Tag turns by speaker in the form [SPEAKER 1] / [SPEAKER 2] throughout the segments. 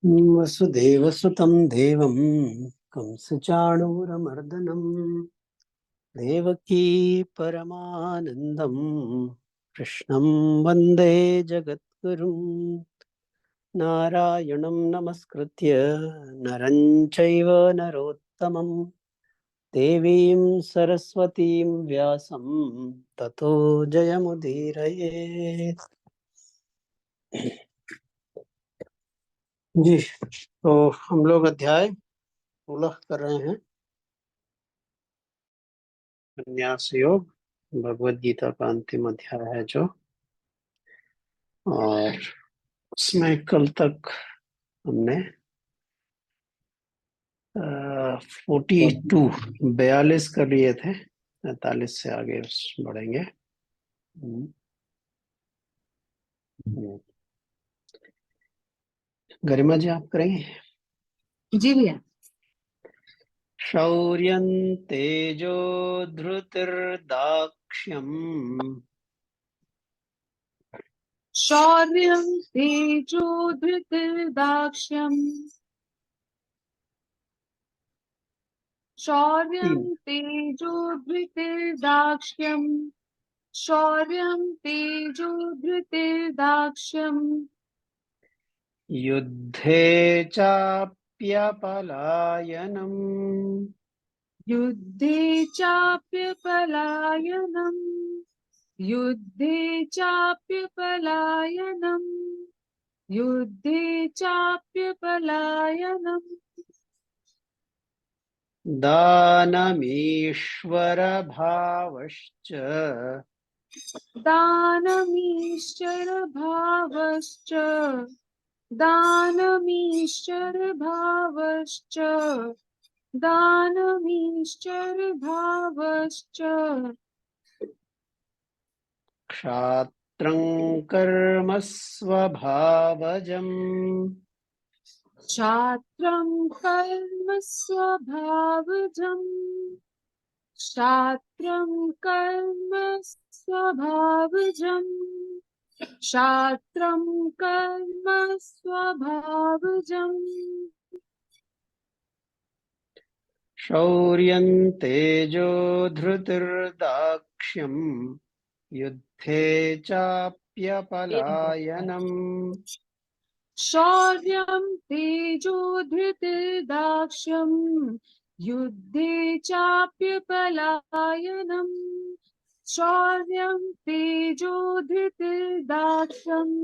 [SPEAKER 1] वसुदेवसुतं देवं कंसचाणूरमर्दनं देवकी परमानन्दं कृष्णं वन्दे जगद्गुरुं। नारायणं नमस्कृत्य नरं चैव नरोत्तमं देवीं सरस्वतीं व्यासं ततो जयमुदीरये। जी, तो हम लोग अध्याय 16 कर रहे हैं, संन्यास योग, भगवद गीता का अंतिम अध्याय है जो। और उसमें कल तक हमने 42 42 कर लिए थे। 45 से आगे बढ़ेंगे। हम्म, हम्म। गरिमा जी आप करेंगे?
[SPEAKER 2] जी भैया।
[SPEAKER 1] शौर्यं तेजो धृतिर्दाक्ष्यम्
[SPEAKER 2] शौर्यं तेजो धृतिर्दाक्ष्यम् शौर्यं
[SPEAKER 1] तीन
[SPEAKER 2] तेजो धृतिर्दाक्ष्यम् शौर्यं तेजो धृतिर्दाक्ष्यम्
[SPEAKER 1] युद्धे चाप्यपलायनम्
[SPEAKER 2] युद्धे चाप्यपलायनम् युद्धे चाप्यपलायनम् युद्धे चाप्यपलायनम्
[SPEAKER 1] दानमीश्वरभावश्च
[SPEAKER 2] दानमीश्वरभावश्च दानमीश्वरभावश्च दानमीश्वरभावश्च
[SPEAKER 1] क्षात्रं कर्म स्वभावजम्
[SPEAKER 2] क्षात्रं कर्म स्वभावजम् क्षात्रं कर्म स्वभावजम् क्षात्रं कर्म स्वभावजम्
[SPEAKER 1] शौर्यं तेजो धृतिर्दाक्ष्यम् युद्धे चाप्यपलायनम्
[SPEAKER 2] शौर्यं तेजो धृतिर्दाक्ष्यम् युद्धे चाप्यपलायनम् शौर्यं तेजो धृतिर्दाक्ष्यम्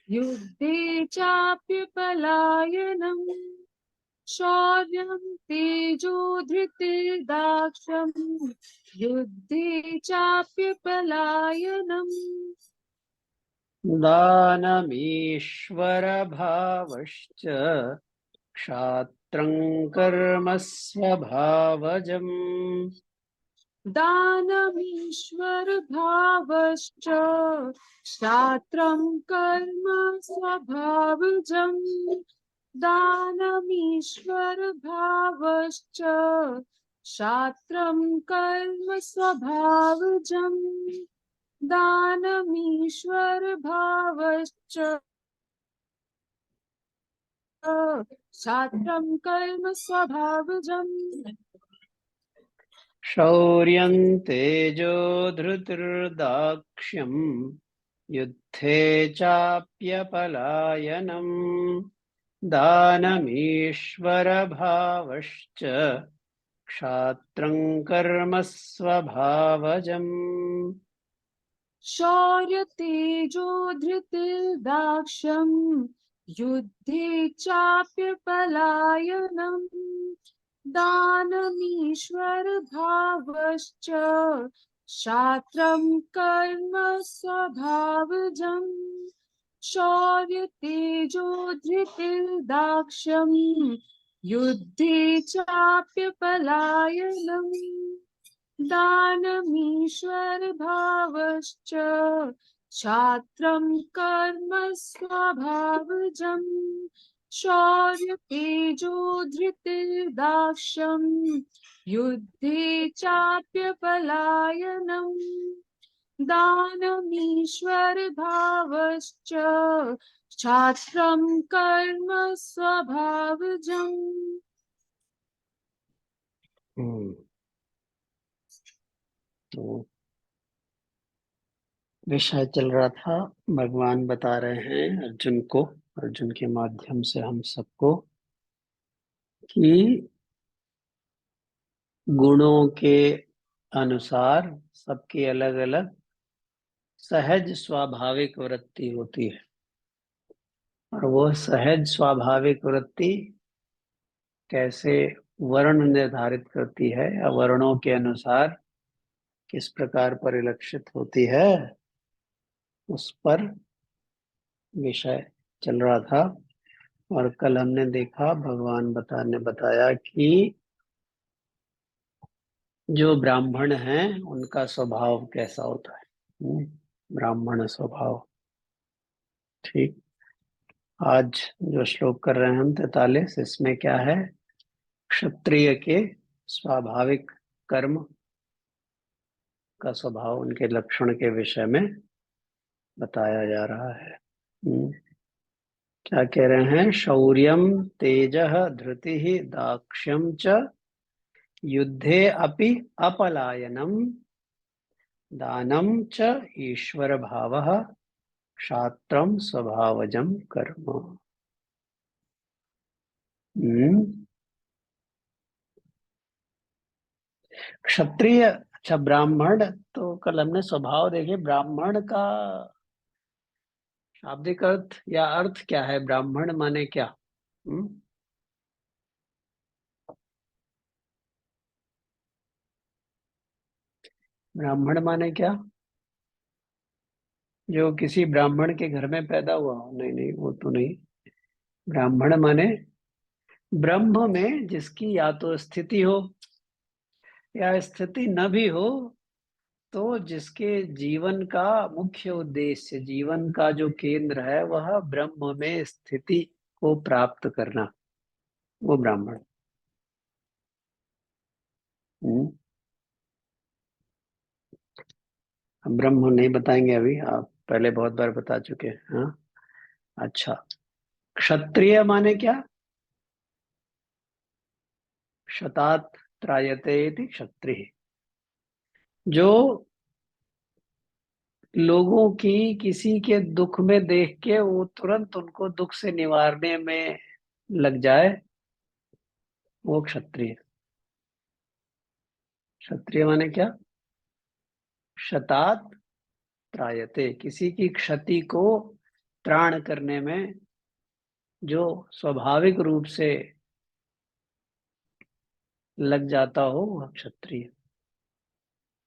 [SPEAKER 2] युद्धे चाप्यपलायनम् शौर्यं तेजो धृतिर्दाक्ष्यम् युद्धे चाप्यपलायनम्
[SPEAKER 1] दानमीश्वरभावश्च क्षात्रं कर्म स्वभावजम्
[SPEAKER 2] दानमीश्वरभावश्च क्षात्रं कर्म स्वभावजम् दानमीश्वरभावश्च क्षात्रं कर्म स्वभावजम् दानमीश्वरभावश्च क्षात्रं कर्म स्वभावजम्
[SPEAKER 1] शौर्यं तेजो धृतिर्दाक्ष्यम् युद्धे चाप्यपलायनम् दानमीश्वरभावश्च क्षात्रं कर्म स्वभावजम्
[SPEAKER 2] शौर्यतेजो धृतिर्दाक्ष्यम् युद्धे चाप्यपलायनम् दानमीश्वरभावश्च क्षात्रं कर्म स्वभावजम् शौर्यतेजो धृतिर्दाक्ष्यम् युद्धे चाप्यपलायनम् दानमीश्वरभावश्च क्षात्रं कर्म स्वभावजम् शौर्यतेजो धृतिर्दाक्ष्यम् युद्धे चाप्यपलायनम् दानमीश्वर भावश्च क्षात्रं कर्म स्वभावजम्।
[SPEAKER 1] तो विषय चल रहा था, भगवान बता रहे हैं अर्जुन को, अर्जुन के माध्यम से हम सबको, कि गुणों के अनुसार सबकी अलग अलग सहज स्वाभाविक वृत्ति होती है, और वो सहज स्वाभाविक वृत्ति कैसे वर्ण निर्धारित करती है या वर्णों के अनुसार किस प्रकार परिलक्षित होती है, उस पर विषय चल रहा था। और कल हमने देखा, भगवान बताया कि जो ब्राह्मण हैं उनका स्वभाव कैसा होता है। ब्राह्मण स्वभाव। ठीक। आज जो श्लोक कर रहे हैं हम 43, इसमें क्या है, क्षत्रिय के स्वाभाविक कर्म का स्वभाव, उनके लक्षण के विषय में बताया जा रहा है। क्या कह रहे हैं, शौर्यम तेजः धृतिः दाक्ष्यम च युद्धे अपि अपलायनम दानम च ईश्वर भावः क्षात्रम स्वभावजम कर्म। क्षत्रिय, अच्छा ब्राह्मण, तो कल हमने स्वभाव देखे। ब्राह्मण का शाब्दिक अर्थ या अर्थ क्या है, ब्राह्मण माने क्या? ब्राह्मण माने क्या? जो किसी ब्राह्मण के घर में पैदा हुआ हो? नहीं नहीं, वो तो नहीं। ब्राह्मण माने ब्रह्म में जिसकी या तो स्थिति हो या स्थिति न भी हो, तो जिसके जीवन का मुख्य उद्देश्य, जीवन का जो केंद्र है, वह ब्रह्म में स्थिति को प्राप्त करना, वो ब्राह्मण। हम्म हम ब्रह्म नहीं बताएंगे अभी, आप पहले बहुत बार बता चुके हैं। हाँ, अच्छा। क्षत्रिय माने क्या? क्षतात त्रायते इति क्षत्रिय। जो लोगों की किसी के दुख में देख के वो तुरंत उनको दुख से निवारने में लग जाए, वो क्षत्रिय। क्षत्रिय माने क्या? क्षतात त्रायते, किसी की क्षति को त्राण करने में जो स्वाभाविक रूप से लग जाता हो, वह क्षत्रिय।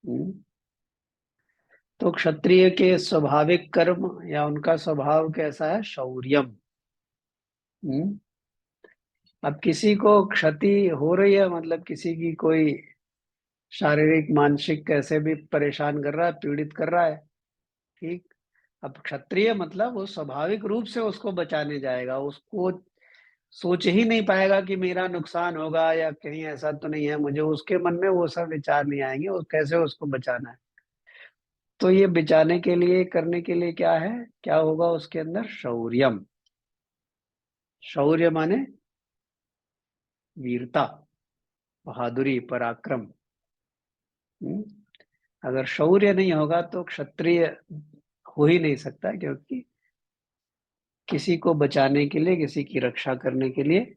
[SPEAKER 1] हम्म। तो क्षत्रिय के स्वाभाविक कर्म या उनका स्वभाव कैसा है? शौर्यम। हम्म अब किसी को क्षति हो रही है, मतलब किसी की कोई शारीरिक मानसिक कैसे भी परेशान कर रहा है, पीड़ित कर रहा है। ठीक। अब क्षत्रिय मतलब वो स्वाभाविक रूप से उसको बचाने जाएगा, उसको सोच ही नहीं पाएगा कि मेरा नुकसान होगा या कहीं ऐसा तो नहीं है मुझे, उसके मन में वो सब विचार नहीं आएंगे, वो कैसे उसको बचाना है। तो ये बचाने के लिए, करने के लिए क्या है, क्या होगा उसके अंदर? शौर्यम। शौर्य माने वीरता, बहादुरी, पराक्रम। हम्म? अगर शौर्य नहीं होगा तो क्षत्रिय हो ही नहीं सकता, क्योंकि किसी को बचाने के लिए, किसी की रक्षा करने के लिए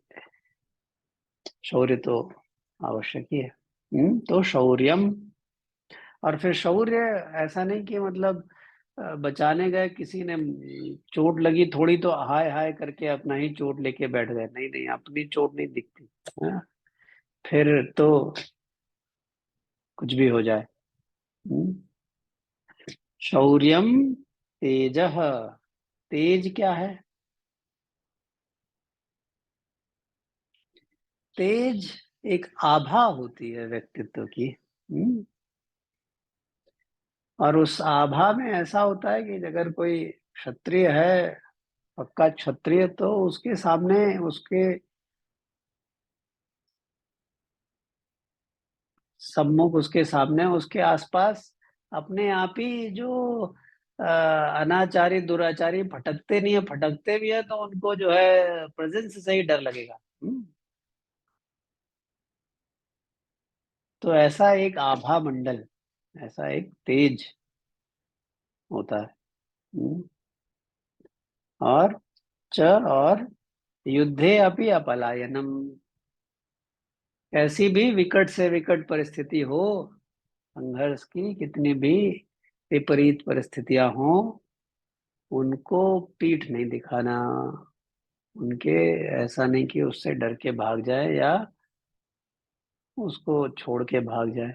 [SPEAKER 1] शौर्य तो आवश्यक ही है। तो शौर्यम। और फिर शौर्य ऐसा नहीं कि मतलब बचाने गए, किसी ने चोट लगी थोड़ी तो हाय हाय करके अपना ही चोट लेके बैठ गए, नहीं नहीं, अपनी चोट नहीं दिखती। हाँ? फिर तो कुछ भी हो जाए। हम्म, शौर्यम तेजः। तेज क्या है? तेज एक आभा होती है व्यक्तित्व की। और उस आभा में ऐसा होता है कि अगर कोई क्षत्रिय है, पक्का क्षत्रिय, तो उसके सामने, उसके सम्मुख, उसके सामने, उसके आसपास अपने आप ही जो अनाचारी दुराचारी भटकते नहीं है, भटकते भी है तो उनको जो है प्रेजेंस से ही डर लगेगा। तो ऐसा एक आभा मंडल, ऐसा एक तेज होता है। हम्म, और च और युद्धे अपि अपलायनम, कैसी भी विकट से विकट परिस्थिति हो, संघर्ष की कितनी भी विपरीत परिस्थितियां हो, उनको पीठ नहीं दिखाना, उनके ऐसा नहीं कि उससे डर के भाग जाए या उसको छोड़ के भाग जाए।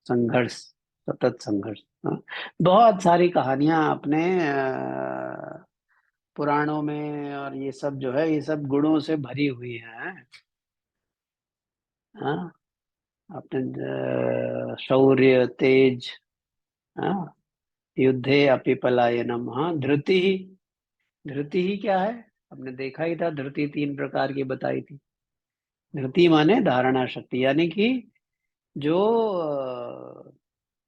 [SPEAKER 1] संघर्ष, सतत संघर्ष। हाँ। बहुत सारी कहानियां अपने पुराणों में और ये सब जो है, ये सब गुणों से भरी हुई हैं। हाँ, अपने शौर्य, तेज, हाँ, युद्धे अपि पलायनम। हाँ, धृति ही, धृति ही क्या है, हमने देखा ही था, धृति तीन प्रकार की बताई थी। धृति माने धारणा शक्ति, यानी कि जो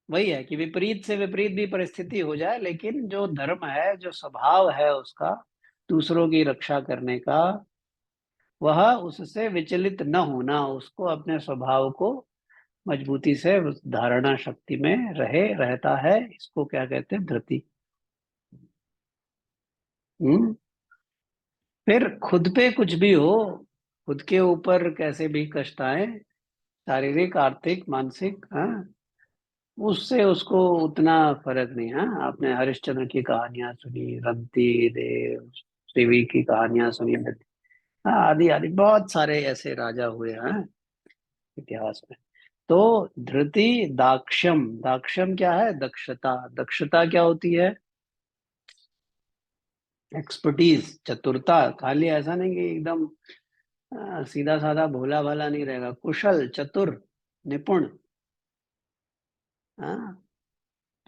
[SPEAKER 1] वही है कि विपरीत से विपरीत भी परिस्थिति हो जाए, लेकिन जो धर्म है, जो स्वभाव है उसका दूसरों की रक्षा करने का, वह उससे विचलित न होना, उसको अपने स्वभाव को मजबूती से उस धारणा शक्ति में रहता है, इसको क्या कहते हैं, धृति। हम्म। फिर खुद पे कुछ भी हो, खुद के ऊपर कैसे भी कष्ट आए, शारीरिक, आर्थिक, मानसिक, हाँ, उससे उसको उतना फर्क नहीं। हाँ, आपने हरिश्चंद्र की कहानियां सुनी, रंती देव, शिवी की कहानियां सुनी, हाँ, आदि आदि बहुत सारे ऐसे राजा हुए हैं इतिहास में। तो धृति, दाक्षम, दाक्षम क्या है, दक्षता, दक्षता क्या होती है, एक्सपर्टीज, चतुरता। खाली ऐसा नहीं कि एकदम सीधा साधा भोला भाला नहीं रहेगा, कुशल, चतुर, निपुण। हाँ,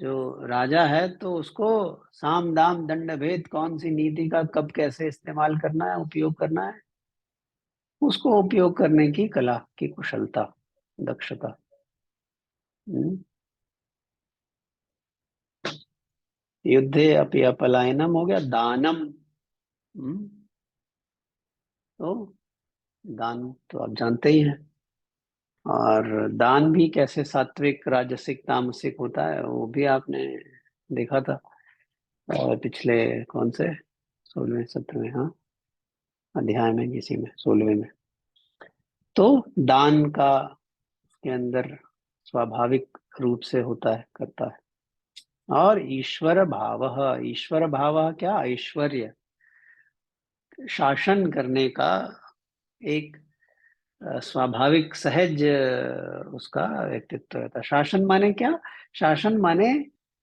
[SPEAKER 1] जो राजा है तो उसको साम दाम दंड भेद, कौन सी नीति का कब कैसे इस्तेमाल करना है, उपयोग करना है, उसको उपयोग करने की कला की कुशलता, दक्षता। हम्म। युद्धे अपि अपलायनम हो गया, दानम। हम्म। तो दान तो आप जानते ही हैं। और दान भी कैसे सात्विक, राजसिक, तामसिक होता है, वो भी आपने देखा था पिछले कौन से 16वें 17वें, हाँ, अध्याय में, किसी में 16वें में। तो दान का के अंदर स्वाभाविक रूप से होता है, करता है। और ईश्वर भाव, ईश्वर भाव क्या, ऐश्वर्य, शासन करने का एक स्वाभाविक सहज उसका व्यक्तित्व रहता है। शासन माने क्या, शासन माने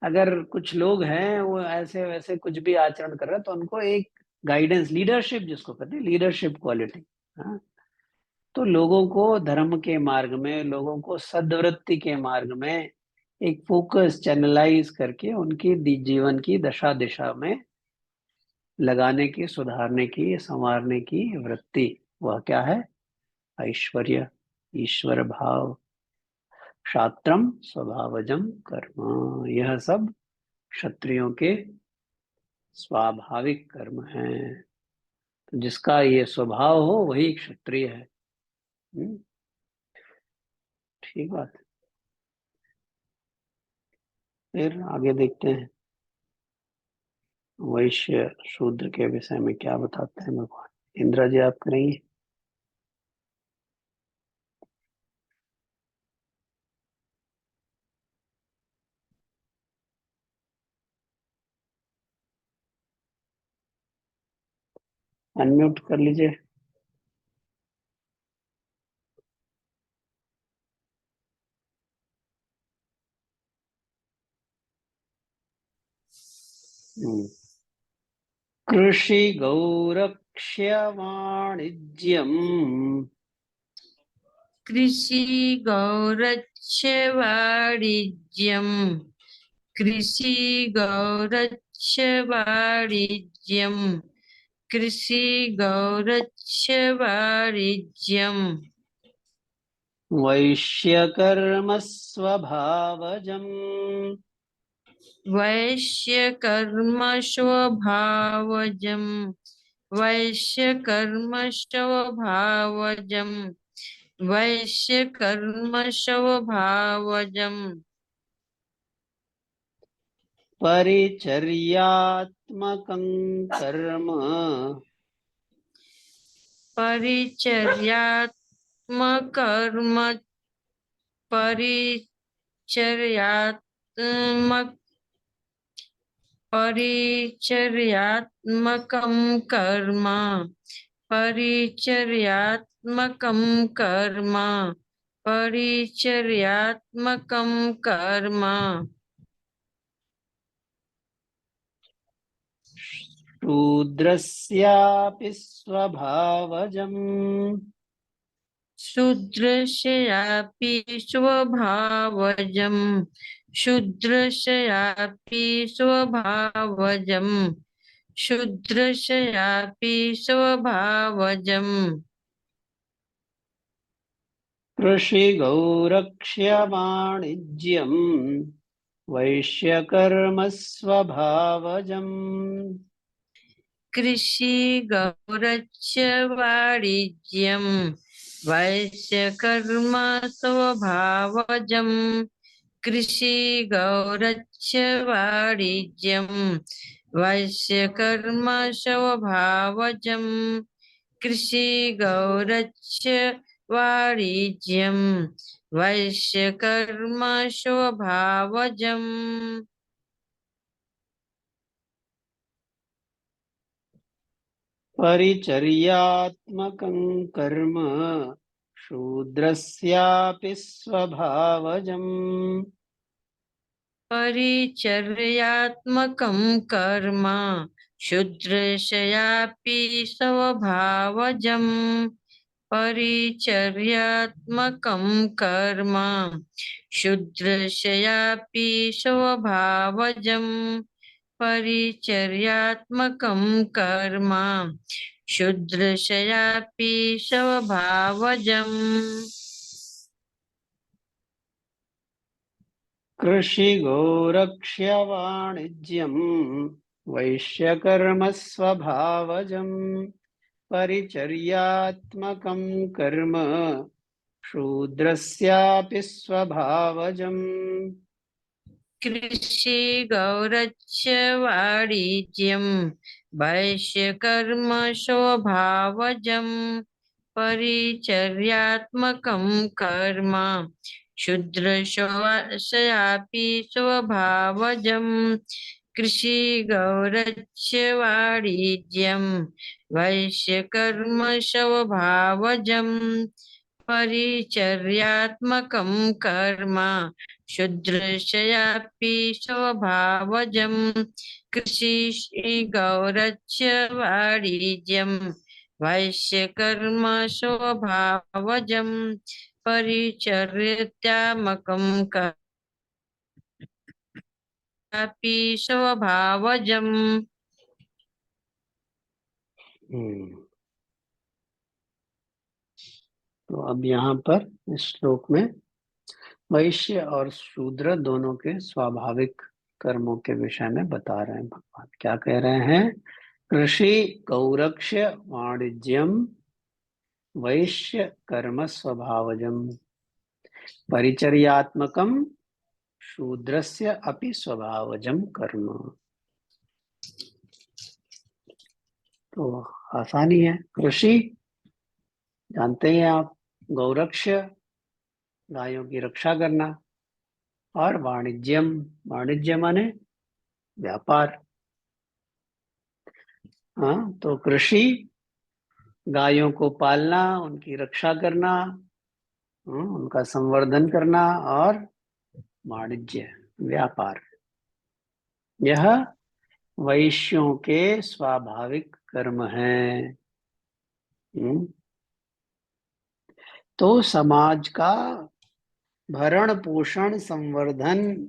[SPEAKER 1] अगर कुछ लोग हैं वो ऐसे वैसे कुछ भी आचरण कर रहे हैं, तो उनको एक गाइडेंस, लीडरशिप जिसको कहते हैं, लीडरशिप क्वालिटी। हाँ, तो लोगों को धर्म के मार्ग में, लोगों को सद्वृत्ति के मार्ग में एक फोकस चैनलाइज करके उनकी जीवन की दशा दिशा में लगाने की, सुधारने की, संवारने की वृत्ति, वह क्या है, ऐश्वर्य, ईश्वर भाव। क्षात्रम स्वभावजम कर्म, यह सब क्षत्रियों के स्वाभाविक कर्म हैं। तो जिसका ये स्वभाव हो वही क्षत्रिय है। हम्म, ठीक बात। फिर आगे देखते हैं वैश्य शूद्र के विषय में क्या बताते हैं भगवान। इंद्र जी आप करेंगे। अनम्यूट कर लीजिए। हम्म। कृषि गौरक्ष्य वाणिज्यम,
[SPEAKER 2] कृषि गौरक्ष्य वाणिज्यम, कृषि गौरक्ष्य वाणिज्यम, कृषि गौरक्ष्य वाणिज्यम।
[SPEAKER 1] वैश्यकर्म स्वभावजम्।
[SPEAKER 2] वैश्य कर्म स्वभावजम्। वैश्य कर्म स्वभावजम्। वैश्य कर्म स्वभावजम्।
[SPEAKER 1] परिचर्यात्मकं कर्म।
[SPEAKER 2] परिचर्यात्मकर्म। परिचर्यात्मक परिचर्यात्मकं कर्म। परिचर्यात्मकं कर्म। परिचर्यात्मकं कर्म।
[SPEAKER 1] शूद्रस्यापि स्वभावजम्।
[SPEAKER 2] शूद्रस्यापि स्वभावजम्। शूद्रस्यापि स्वभावजम्। शूद्रस्यापि स्वभावजम्।
[SPEAKER 1] कृषिगौरक्ष्यवाणिज्यम् वैश्यकर्म स्वभावजम्।
[SPEAKER 2] कृषि गौरक्ष्य वाणिज्यम् वैश्यकर्म स्वभावजम्। कृषि गौरक्ष्य वाणिज्यम् वैश्यकर्म स्वभावजम्। कृषि गौरक्ष्य वाणिज्यम् वैश्यकर्म स्वभावजम्।
[SPEAKER 1] परिचर्यात्मकं कर्म शूद्रस्यापि स्वभावजम्।
[SPEAKER 2] परिचर्यात्मकं कर्म शूद्रस्यापि स्वभावजम्। परिचर्यात्मकं कर्म शूद्रस्यापि स्वभावजम्। परिचर्यात्मकं कर्म शूद्रस्यापि स्वभावजम्।
[SPEAKER 1] कृषिगौरक्ष्यवाणिज्यम् वैश्यकर्म स्वभावजम्। परिचर्यात्मकं कर्म शूद्रस्यापि स्वभावजम्।
[SPEAKER 2] कृषि गौरक्ष्य वाणिज्यम् वैश्यकर्म स्वभावजम्। परिचर्यात्मकं कर्म शूद्रस्यापि स्वभावजम्। कृषि गौरक्ष्य वाणिज्यम् वैश्यकर्म स्वभावजम्। परिचर्यात्मकं कर्म शूद्रस्यापि स्वभावजम्। कृषि गौरक्ष्य वाणिज्यम् वैश्यकर्म स्वभावजम्। परिचर्यात्मकं कर्मापि स्वभावजम्।
[SPEAKER 1] तो अब यहाँ पर इस श्लोक में वैश्य और शूद्र दोनों के स्वाभाविक कर्मों के विषय में बता रहे हैं। भगवान क्या कह रहे हैं? कृषि गौरक्ष्य वाणिज्यम वैश्य कर्म स्वभावजम परिचर्यात्मकम शूद्रस्य अपि स्वभावजम कर्म। तो आसानी है। कृषि जानते हैं आप, गौरक्ष्य गायों की रक्षा करना, और वाणिज्यम, वाणिज्य माने व्यापार। हाँ, तो कृषि गायों को पालना, उनकी रक्षा करना, उनका संवर्धन करना, और वाणिज्य व्यापार, यह वैश्यों के स्वाभाविक कर्म हैं। तो समाज का भरण पोषण संवर्धन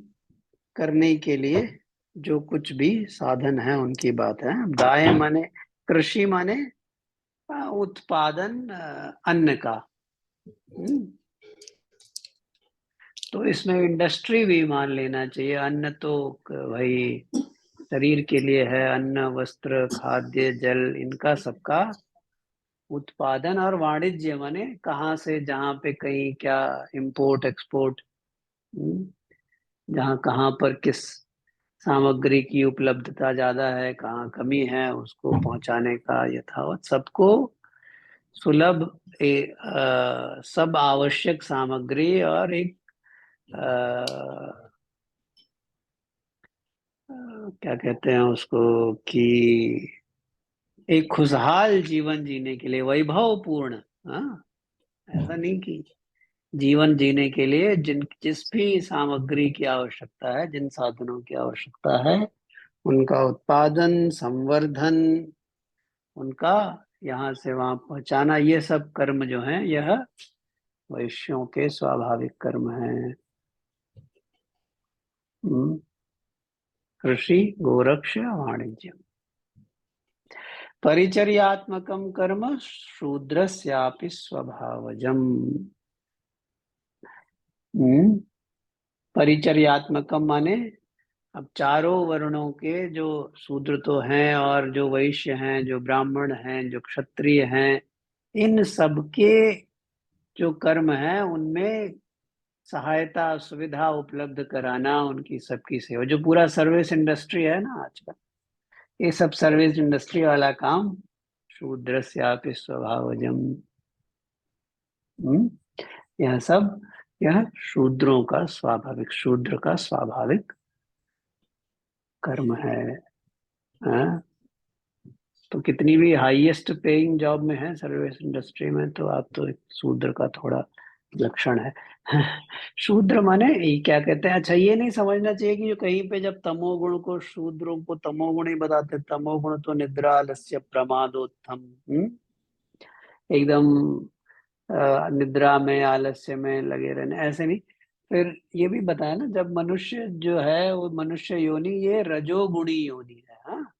[SPEAKER 1] करने के लिए जो कुछ भी साधन है उनकी बात है। गाय माने, कृषि माने उत्पादन अन्न का। तो इसमें इंडस्ट्री भी मान लेना चाहिए। अन्न तो भाई शरीर के लिए है, अन्न वस्त्र खाद्य जल, इनका सबका उत्पादन और वाणिज्य माने कहाँ से जहाँ पे कहीं क्या इंपोर्ट एक्सपोर्ट, जहाँ कहाँ पर किस सामग्री की उपलब्धता ज्यादा है, कहाँ कमी है, उसको पहुंचाने का यथावत सबको सुलभ सब आवश्यक सामग्री और एक क्या कहते हैं उसको कि एक खुशहाल जीवन जीने के लिए वैभव पूर्ण, हाँ, ऐसा नहीं कि जीवन जीने के लिए जिस भी सामग्री की आवश्यकता है, जिन साधनों की आवश्यकता है, उनका उत्पादन संवर्धन, उनका यहाँ से वहां पहुंचाना, ये सब कर्म जो है यह वैश्यों के स्वाभाविक कर्म है। कृषि गोरक्ष वाणिज्य परिचर्यात्मकम कर्म शूद्रस्यापि स्वभावजम। परिचर्यात्मकम माने अब चारों वर्णों के जो शूद्र तो हैं और जो वैश्य हैं, जो ब्राह्मण हैं, जो क्षत्रिय हैं, इन सबके जो कर्म है उनमें सहायता सुविधा उपलब्ध कराना, उनकी सबकी सेवा, जो पूरा सर्विस इंडस्ट्री है ना आजकल, ये सब सर्विस इंडस्ट्री वाला काम शूद्रस्यापि स्वभावजम। यह सब, यह शूद्रों का स्वाभाविक, शूद्र का स्वाभाविक कर्म है। हाँ? तो कितनी भी हाईएस्ट पेइंग जॉब में है सर्विस इंडस्ट्री में, तो आप तो एक शूद्र का थोड़ा लक्षण है। शूद्र माने ये क्या कहते हैं, अच्छा ये नहीं समझना चाहिए कि जो कहीं पे जब तमोगुण को, शूद्रों को तमोगुण ही बताते, तमोगुण तो निद्रा आलस्य प्रमादोत्थम, एकदम निद्रा में आलस्य में लगे रहने, ऐसे नहीं। फिर ये भी बताया ना, जब मनुष्य जो है वो मनुष्य योनि ये रजोगुणी योनि है। हाँ,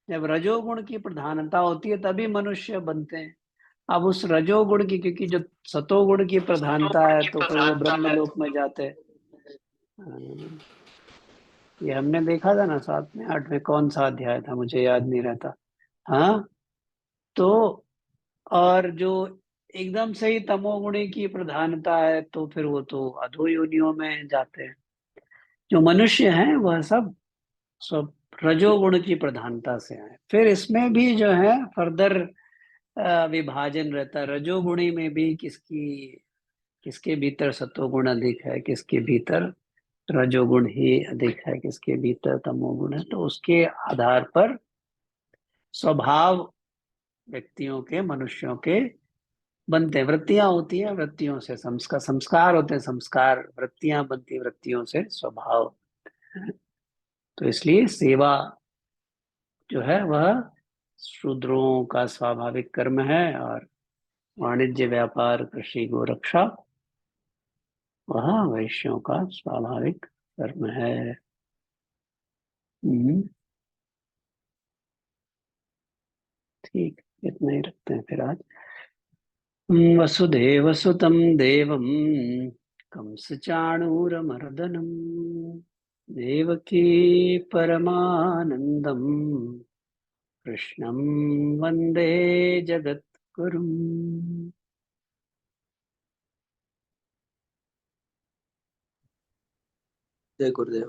[SPEAKER 1] जब रजोगुण की प्रधानता होती है तभी मनुष्य बनते हैं। अब उस रजोगुण की, क्योंकि जो सतोगुण की प्रधानता है तो फिर वो ब्रह्मलोक में जाते हैं। ये हमने देखा था ना, 7वें 8वें कौन सा अध्याय था मुझे याद नहीं रहता। हाँ, तो और जो एकदम से ही तमोगुणी की प्रधानता है तो फिर वो तो अधो योनियों में जाते हैं। जो मनुष्य हैं वह सब रजोगुण की प्रधानता से आए। फिर इसमें भी जो है फर्दर विभाजन रहता है, रजोगुणी में भी किसकी, किसके भीतर सतोगुण अधिक है, किसके भीतर रजोगुण ही अधिक है, किसके भीतर तमोगुण है, तो उसके आधार पर स्वभाव व्यक्तियों के, मनुष्यों के बनते हैं। वृत्तियां होती हैं, वृत्तियों से संस्कार, संस्कार होते हैं, संस्कार वृत्तियां बनती हैं, वृत्तियों से स्वभाव। तो इसलिए सेवा जो है वह शूद्रों का स्वाभाविक कर्म है, और वाणिज्य व्यापार कृषि गोरक्षा वह वैश्यों का स्वाभाविक कर्म है। ठीक, इतना ही रखते हैं फिर आज। वसुदेव सुतं देवं कंसचाणूरमर्दनम् देवकी परमानन्दम् कृष्णं वन्दे जगद्गुरुम्। जय गुरुदेव।